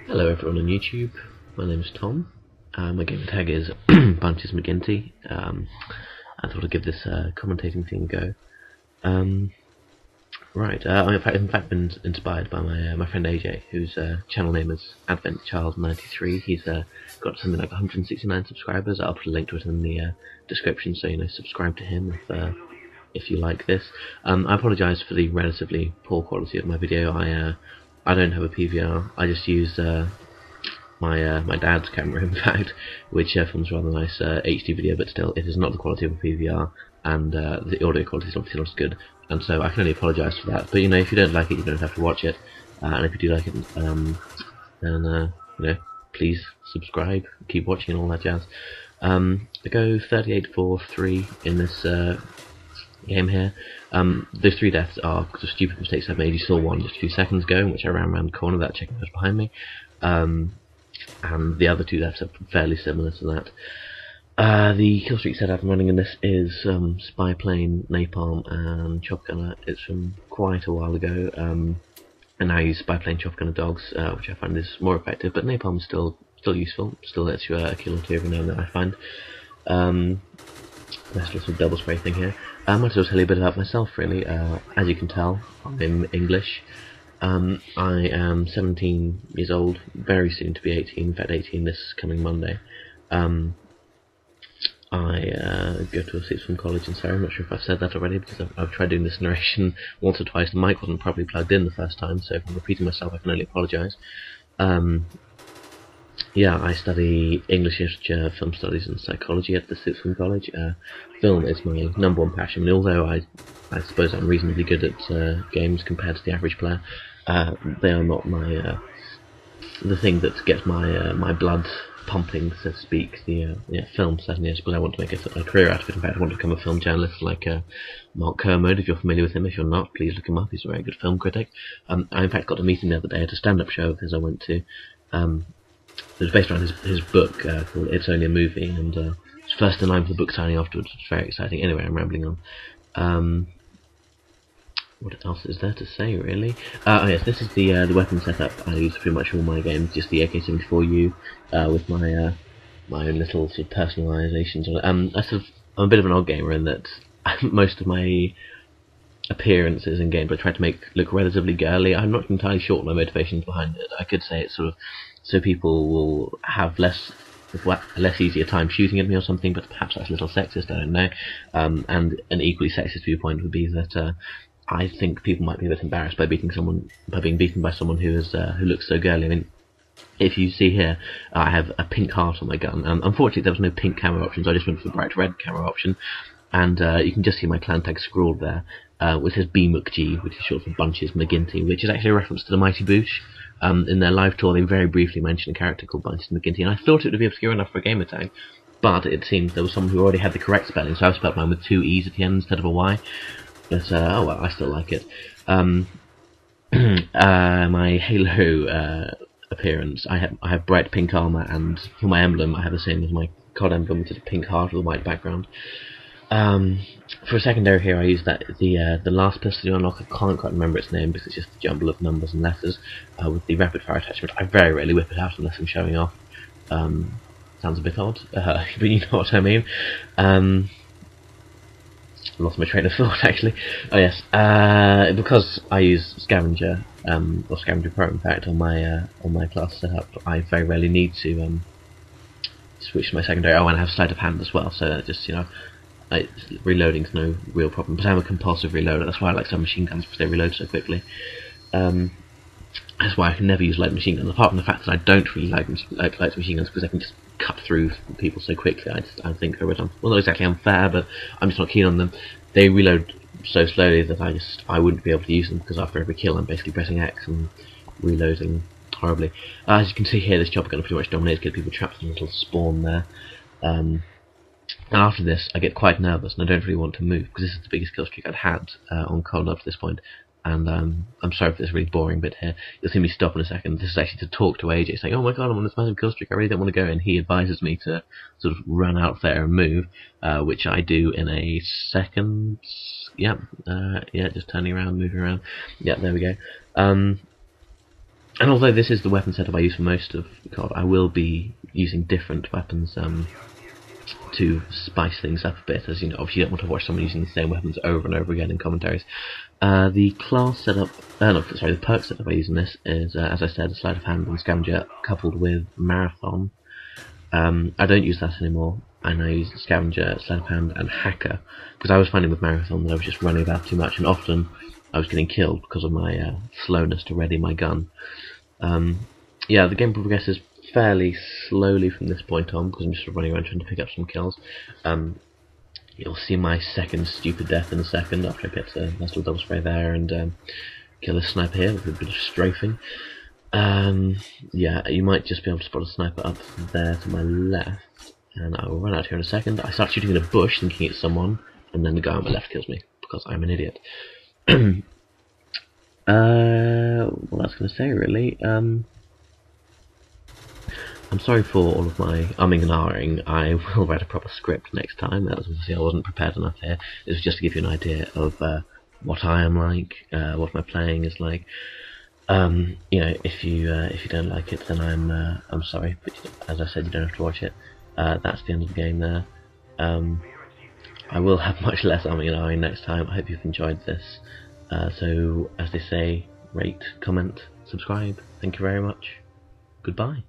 Hello everyone on YouTube, my name is Tom, my gamer tag is Bunches McGinty. I thought I'd give this commentating thing a go. I've in fact been inspired by my friend AJ, whose channel name is AdventChild93. He's got something like 169 subscribers. I'll put a link to it in the description, so subscribe to him if you like this. I apologise for the relatively poor quality of my video. I don't have a PVR. I just use my dad's camera, in fact, which films rather nice HD video, but still, it is not the quality of a PVR, and the audio quality is obviously not as good, and so I can only apologise for that. But if you don't like it, you don't have to watch it, and if you do like it, then please subscribe, keep watching, and all that jazz. I go 38-4-3 in this game here. Those 3 deaths are because of stupid mistakes I've made. You saw one just a few seconds ago, in which I ran around the corner without checking who's behind me. And the other 2 deaths are fairly similar to that. The Killstreak setup I'm running in this is Spy Plane, Napalm, and Chopgunner. It's from quite a while ago, and now I use Spy Plane, Chopgunner, Dogs, which I find is more effective, but Napalm is still useful, still lets you a kill or 2 every now and then, I find. Nice little double spray thing here. I might as well tell you a bit about myself, really. As you can tell, I'm English. I am 17 years old, very soon to be 18, in fact 18 this coming Monday. I go to a sixth form college in Surrey. I'm not sure if I've said that already, because I've tried doing this narration once or twice. The mic wasn't properly plugged in the first time, so if I'm repeating myself I can only apologise. I study English literature, film studies and psychology at the sixth form college. Film is my #1 passion, and although I suppose I'm reasonably good at games compared to the average player, they are not the thing that gets my blood pumping, so to speak. The film certainly is, but I want to make a career out of it. In fact, I want to become a film journalist like Mark Kermode. If you're familiar with him, if you're not, please look him up. He's a very good film critic. I in fact got to meet him the other day at a stand-up show of his I went to. It was based around his book called It's Only a Movie, and it's first in line for the book signing afterwards. It's very exciting. Anyway, I'm rambling on. What else is there to say, really? Yes, this is the weapon setup I use for pretty much all my games. Just the AK-74U with my own little sort of personalizations on it. I'm a bit of an odd gamer in that most of my appearances in games I try to make look relatively girly. I'm not entirely sure what my motivations behind it. I could say it's sort of so people will have less easier time shooting at me or something, but perhaps that's a little sexist, I don't know. And an equally sexist viewpoint would be that I think people might be a bit embarrassed by being beaten by someone who looks so girly. I mean, if you see here, I have a pink heart on my gun. Unfortunately, there was no pink camo options. I just went for the bright red camo option, and you can just see my clan tag scrawled there, which says BMcG, which is short for Bunches McGinty, which is actually a reference to the Mighty Boosh. In their live tour, they very briefly mentioned a character called Bunches McGinty, and I thought it would be obscure enough for a gamer tag, but it seems there was someone who already had the correct spelling, so I spelled mine with 2 E's at the end instead of a Y. But oh well, I still like it. My Halo appearance, I have bright pink armor, and for my emblem, I have the same as my COD emblem, which is a pink heart with a white background. For a secondary here, I use the last pistol you unlock. I can't quite remember its name because it's just a jumble of numbers and letters with the rapid fire attachment. I very rarely whip it out unless I'm showing off. Sounds a bit odd, but you know what I mean. Lost my train of thought, actually. Oh yes, because I use Scavenger, or Scavenger Pro, in fact, on my class setup, I very rarely need to switch to my secondary. Oh, and I have sleight of hand as well, so just reloading's no real problem. But I'm a compulsive reloader. That's why I like submachine guns, because they reload so quickly. That's why I can never use light machine guns, apart from the fact that I don't really like light machine guns, because I can just cut through people so quickly. I think they're well, not exactly unfair, but I'm just not keen on them. They reload so slowly that I wouldn't be able to use them, because after every kill I'm basically pressing X and reloading horribly. As you can see here, this chopper gun pretty much dominates, get people trapped in a little spawn there. And after this, I get quite nervous and I don't really want to move, because this is the biggest kill streak I'd had on COD up to this point. And I'm sorry for this really boring bit here. You'll see me stop in a second. This is actually to talk to AJ, saying, "Oh my god, I'm on this massive kill streak. I really don't want to go." And he advises me to sort of run out there and move, which I do in a second. Yeah, just turning around, moving around. Yeah, there we go. And although this is the weapon setup I use for most of COD, I will be using different weapons to spice things up a bit, as you know, obviously you don't want to watch someone using the same weapons over and over again in commentaries. The class setup, the perk setup I use in this is, as I said, a sleight of hand and scavenger coupled with marathon. I don't use that anymore. I now use scavenger, sleight of hand, and hacker, because I was finding with marathon that I was just running about too much, and often I was getting killed because of my slowness to ready my gun. Yeah, the game progresses fairly slowly from this point on, because I'm just running around trying to pick up some kills. You'll see my second stupid death in a second after I get a nice little double spray there and kill a sniper here with a bit of strafing. Yeah, you might just be able to spot a sniper up there to my left, and I will run out here in a second. I start shooting in a bush thinking it's someone, and then the guy on my left kills me, because I'm an idiot. What I was going to say, really, I'm sorry for all of my umming and ahhing. I will write a proper script next time. That was obviously I wasn't prepared enough here. This was just to give you an idea of what I am like, what my playing is like. You know, if you don't like it, then I'm sorry. But as I said, you don't have to watch it. That's the end of the game there. I will have much less umming and ahhing next time. I hope you've enjoyed this. So, as they say, rate, comment, subscribe. Thank you very much. Goodbye.